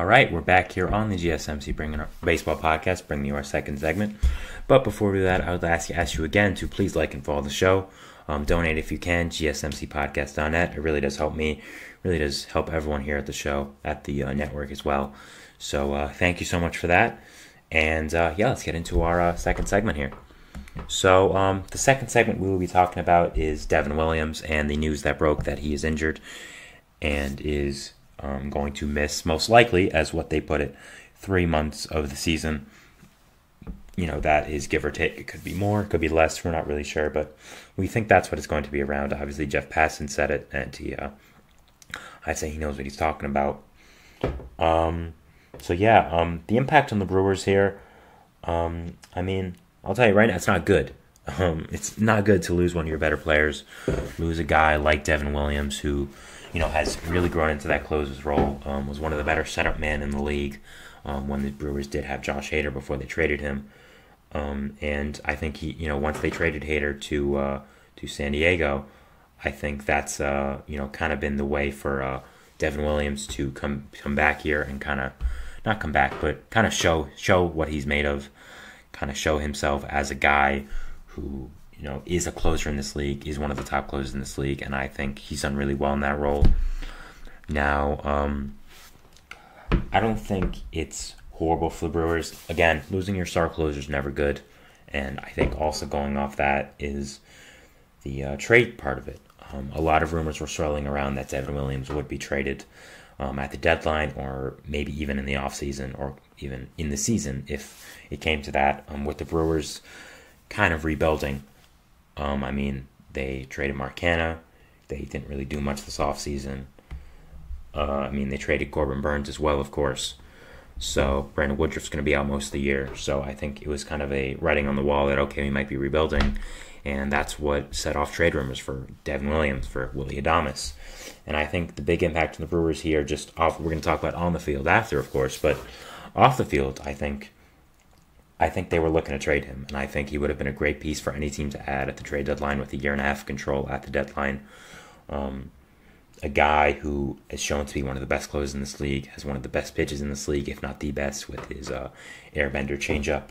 All right, we're back here on the GSMC Baseball Podcast, bringing you our second segment. But before we do that, I would ask you again to please like and follow the show. Donate if you can, gsmcpodcast.net. It really does help me. Really does help everyone here at the show, at the network as well. So thank you so much for that. And let's get into our second segment here. So the second segment we will be talking about is Devin Williams and the news that broke that he is injured and is going to miss, most likely, as what they put it, 3 months of the season. You know, that is give or take. It could be more, it could be less. We're not really sure, but we think that's what it's going to be around. Obviously, Jeff Passan said it, and I'd say he knows what he's talking about. The impact on the Brewers here, I'll tell you right now, it's not good. It's not good to lose one of your better players, lose a guy like Devin Williams who, has really grown into that closer's role, was one of the better setup men in the league when the Brewers did have Josh Hader before they traded him. And I think he, once they traded Hader to San Diego, I think that's, kind of been the way for Devin Williams to come back here and kind of, not come back, but kind of show what he's made of, kind of show himself as a guy who, is a closer in this league, is one of the top closers in this league, and I think he's done really well in that role. Now, I don't think it's horrible for the Brewers. Again, losing your star closer is never good, and I think also going off that is the trade part of it. A lot of rumors were swirling around that Devin Williams would be traded at the deadline, or maybe even in the offseason, or even in the season if it came to that, with the Brewers kind of rebuilding. They traded Mark Canha. They didn't really do much this offseason. They traded Corbin Burns as well, of course. So Brandon Woodruff's going to be out most of the year. So I think it was kind of a writing on the wall that, okay, we might be rebuilding. And that's what set off trade rumors for Devin Williams, for Willy Adames. And I think the big impact on the Brewers here, just off, we're going to talk about on the field after, of course, but off the field, I think they were looking to trade him, and I think he would have been a great piece for any team to add at the trade deadline with a year and a half of control at the deadline. A guy who is shown to be one of the best closers in this league, has one of the best pitches in this league, if not the best, with his airbender changeup.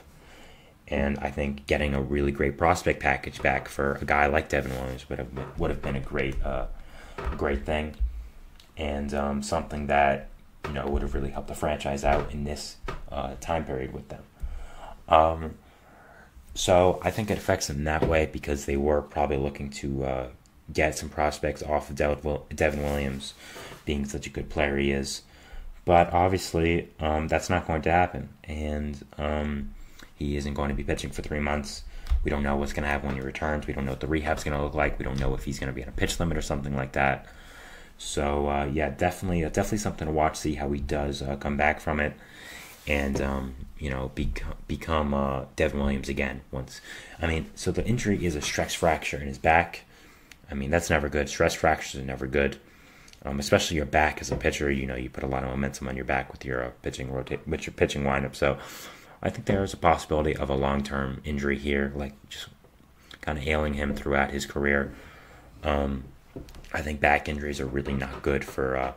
And I think getting a really great prospect package back for a guy like Devin Williams would have been a great thing, and something that would have really helped the franchise out in this time period with them. So I think it affects them that way because they were probably looking to get some prospects off of Devin Williams, being such a good player he is. But obviously, that's not going to happen, and he isn't going to be pitching for 3 months. We don't know what's going to happen when he returns. We don't know what the rehab's going to look like. We don't know if he's going to be on a pitch limit or something like that. So, definitely something to watch, see how he does come back from it, and, become Devin Williams again. So the injury is a stress fracture in his back. That's never good. Stress fractures are never good, especially your back as a pitcher. You put a lot of momentum on your back with your pitching windup. So I think there is a possibility of a long-term injury here, like just kind of ailing him throughout his career. I think back injuries are really not good for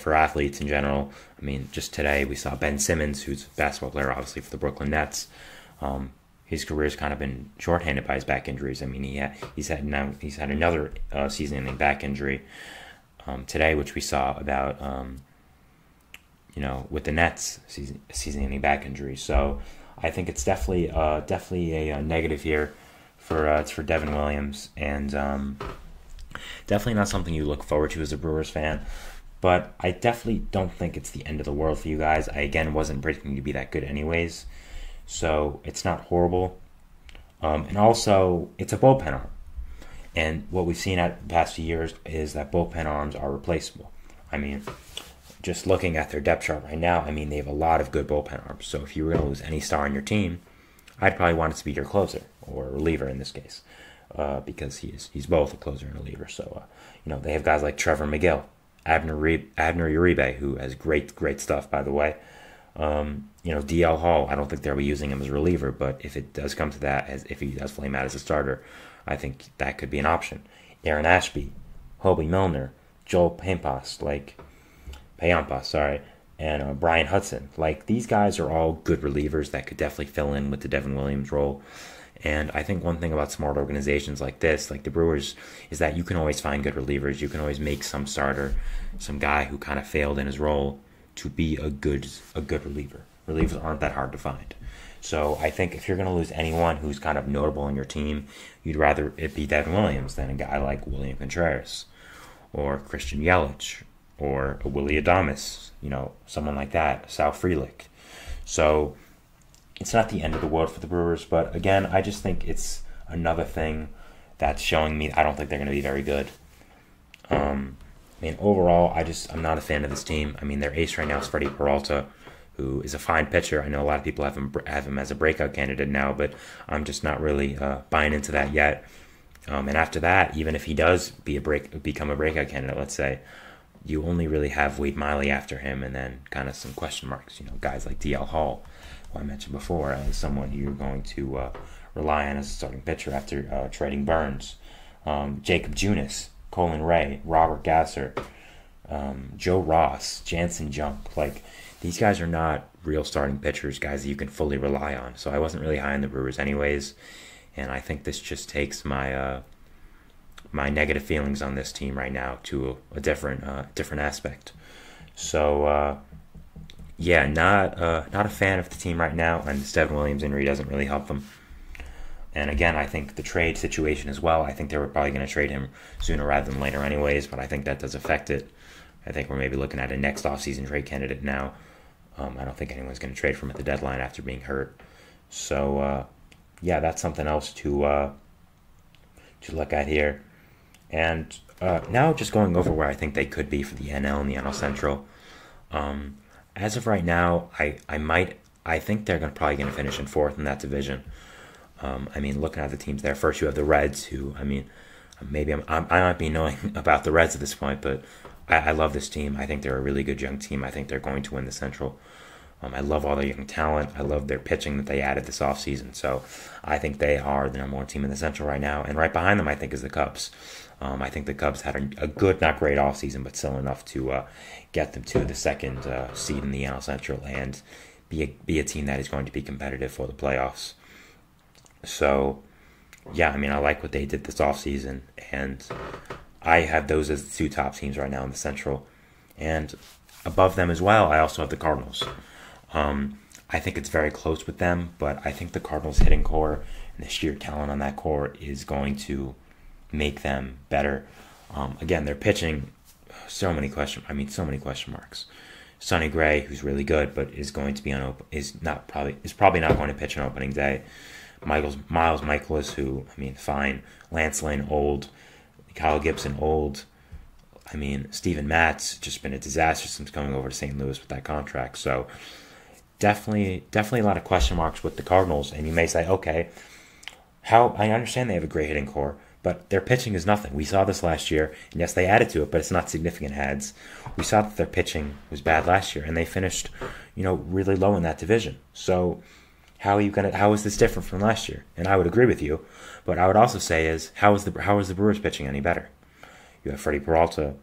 athletes in general. Just today we saw Ben Simmons, who's a basketball player, obviously for the Brooklyn Nets. His career's kind of been shorthanded by his back injuries. He's had another season-ending back injury today, which we saw about with the Nets season-ending back injury. So I think it's definitely a negative here for Devin Williams, and definitely not something you look forward to as a Brewers fan. But I definitely don't think it's the end of the world for you guys. I, again, wasn't predicting to be that good anyways, so it's not horrible. And also, it's a bullpen arm. And what we've seen at the past few years is that bullpen arms are replaceable. Just looking at their depth chart right now, they have a lot of good bullpen arms. So if you were going to lose any star on your team, I'd probably want it to be your closer, or reliever in this case, because he's both a closer and a reliever. So, they have guys like Trevor McGill, Abner Uribe, who has great stuff, by the way. DL Hall, I don't think they'll be using him as a reliever, but if it does come to that, if he does flame out as a starter, I think that could be an option. Aaron Ashby, Hobie Milner, Joel Pampas, Payampa, sorry, and Brian Hudson. Like, these guys are all good relievers that could definitely fill in with the Devin Williams role. And I think one thing about smart organizations like this, like the Brewers, is that you can always find good relievers. You can always make some starter, some guy who kind of failed in his role, to be a good reliever. Relievers aren't that hard to find. So I think if you're going to lose anyone who's kind of notable in your team, you'd rather it be Devin Williams than a guy like William Contreras or Christian Yelich or a Willie Adames, someone like that, Sal Frelick. So it's not the end of the world for the Brewers, but again, I just think it's another thing that's showing me I don't think they're going to be very good. Overall, I'm not a fan of this team. Their ace right now is Freddie Peralta, who is a fine pitcher. I know a lot of people have him as a breakout candidate now, but I'm just not really buying into that yet. And after that, even if he does become a breakout candidate, let's say, you only really have Wade Miley after him, and then kind of some question marks. Guys like DL Hall, who I mentioned before, as someone you're going to rely on as a starting pitcher after trading Burns. Jacob Junis, Colin Ray, Robert Gasser, Joe Ross, Jansen Junk. Like, these guys are not real starting pitchers, guys that you can fully rely on. So I wasn't really high on the Brewers anyways, and I think this just takes my my negative feelings on this team right now to a different aspect. So not a fan of the team right now, and this Devin Williams injury doesn't really help them. And again, I think the trade situation as well, I think they were probably going to trade him sooner rather than later anyways, but I think that does affect it. I think we're maybe looking at a next offseason trade candidate now. I don't think anyone's going to trade for him at the deadline after being hurt. So, that's something else to look at here. And now just going over where I think they could be for the NL and the NL Central. As of right now, I think they're probably going to finish in fourth in that division. Looking at the teams there, first you have the Reds, who, maybe I might be knowing about the Reds at this point, but I love this team. I think they're a really good young team. I think they're going to win the Central. I love all their young talent. I love their pitching that they added this offseason. So I think they are the number one team in the Central right now. And right behind them, I think, is the Cubs. I think the Cubs had a good, not great offseason, but still enough to get them to the second seed in the NL Central and be a team that is going to be competitive for the playoffs. So, I like what they did this offseason, and I have those as the two top teams right now in the Central. And above them as well, I also have the Cardinals. I think it's very close with them, but I think the Cardinals' hitting core and the sheer talent on that core is going to make them better. Again, they're pitching so many question marks. Sonny Gray, who's really good, but is going to be is probably not going to pitch on opening day. Miles Michaelis, who, fine. Lance Lynn, old. Kyle Gibson, old. Steven Matz, just been a disaster since coming over to St. Louis with that contract. So definitely a lot of question marks with the Cardinals. And you may say, okay, I understand they have a great hitting core, but their pitching is nothing. We saw this last year, and yes, they added to it, but it's not significant adds. We saw that their pitching was bad last year, and they finished, really low in that division. So how is this different from last year? And I would agree with you, but I would also say how is the Brewers pitching any better? You have Freddie Peralta,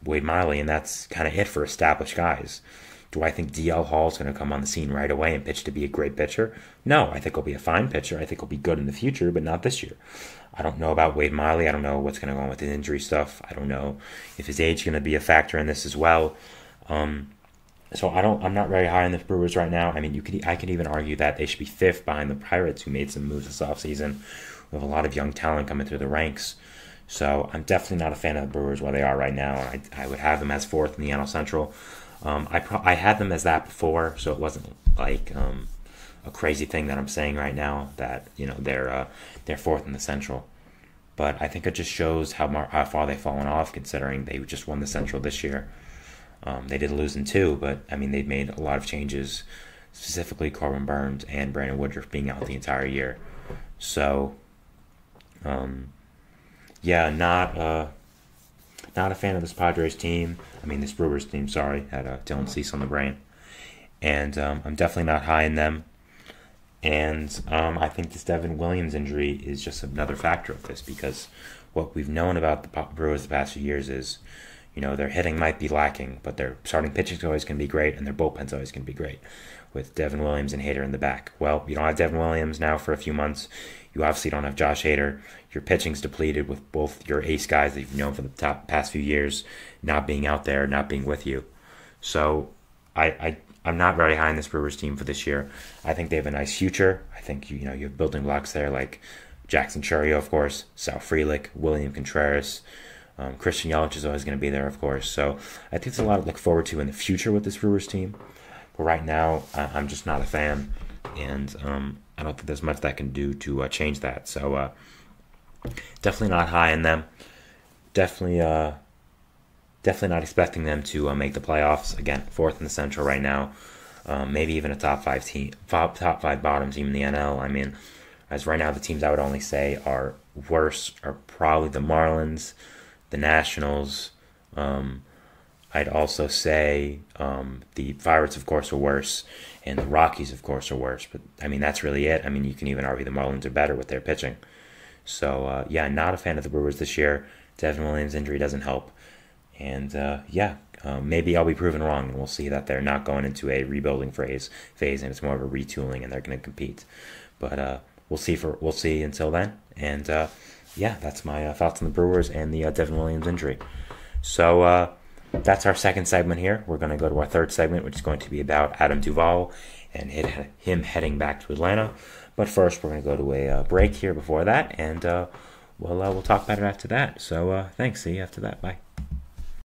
Wade Miley, and that's kind of it for established guys. Do I think DL Hall is going to come on the scene right away and pitch to be a great pitcher? No, I think he'll be a fine pitcher. I think he'll be good in the future, but not this year. I don't know about Wade Miley. I don't know what's going to go on with his injury stuff. I don't know if his age is going to be a factor in this as well. So I'm not very high on the Brewers right now. I could even argue that they should be fifth behind the Pirates, who made some moves this offseason. We have a lot of young talent coming through the ranks. So I'm definitely not a fan of the Brewers where they are right now. I would have them as fourth in the NL Central. I had them as that before, so it wasn't like a crazy thing that I'm saying right now that they're fourth in the Central. But I think it just shows how far they've fallen off, considering they just won the Central this year. They did lose in two, but they've made a lot of changes, specifically Corbin Burns and Brandon Woodruff being out the entire year. So, not a fan of this Padres team. This Brewers team, sorry. Had Dylan Cease on the brain. And I'm definitely not high in them. And I think this Devin Williams injury is just another factor of this, because what we've known about the Brewers the past few years is, Their hitting might be lacking, but their starting pitching is always going to be great, and their bullpen's always going to be great with Devin Williams and Hader in the back. Well, you don't have Devin Williams now for a few months. You obviously don't have Josh Hader. Your pitching's depleted with both your ace guys that you've known for the past few years not being out there, not being with you. So I'm not very high on this Brewers team for this year. I think they have a nice future. I think you have building blocks there like Jackson Chourio, of course, Sal Frelick, William Contreras. Christian Yelich is always going to be there, of course. So I think there's a lot to look forward to in the future with this Brewers team. But right now, I'm just not a fan, and I don't think there's much that can do to change that. So definitely not high in them. Definitely not expecting them to make the playoffs. Again, fourth in the Central right now. Maybe even a top five bottom team in the NL. I mean, as right now, the teams I would only say are worse are probably the Marlins, the Nationals. I'd also say the Pirates, of course, are worse, and the Rockies, of course, are worse. But, I mean, that's really it. I mean, you can even argue the Marlins are better with their pitching. So, not a fan of the Brewers this year. Devin Williams' injury doesn't help. And, maybe I'll be proven wrong, and we'll see that they're not going into a rebuilding phase, and it's more of a retooling, and they're going to compete. But we'll see until then. And, that's my thoughts on the Brewers and the Devin Williams injury. So, that's our second segment here. We're going to go to our third segment, which is going to be about Adam Duvall and him heading back to Atlanta. But first, we're going to go to a break here before that, and we'll talk about it after that. So thanks. See you after that. Bye.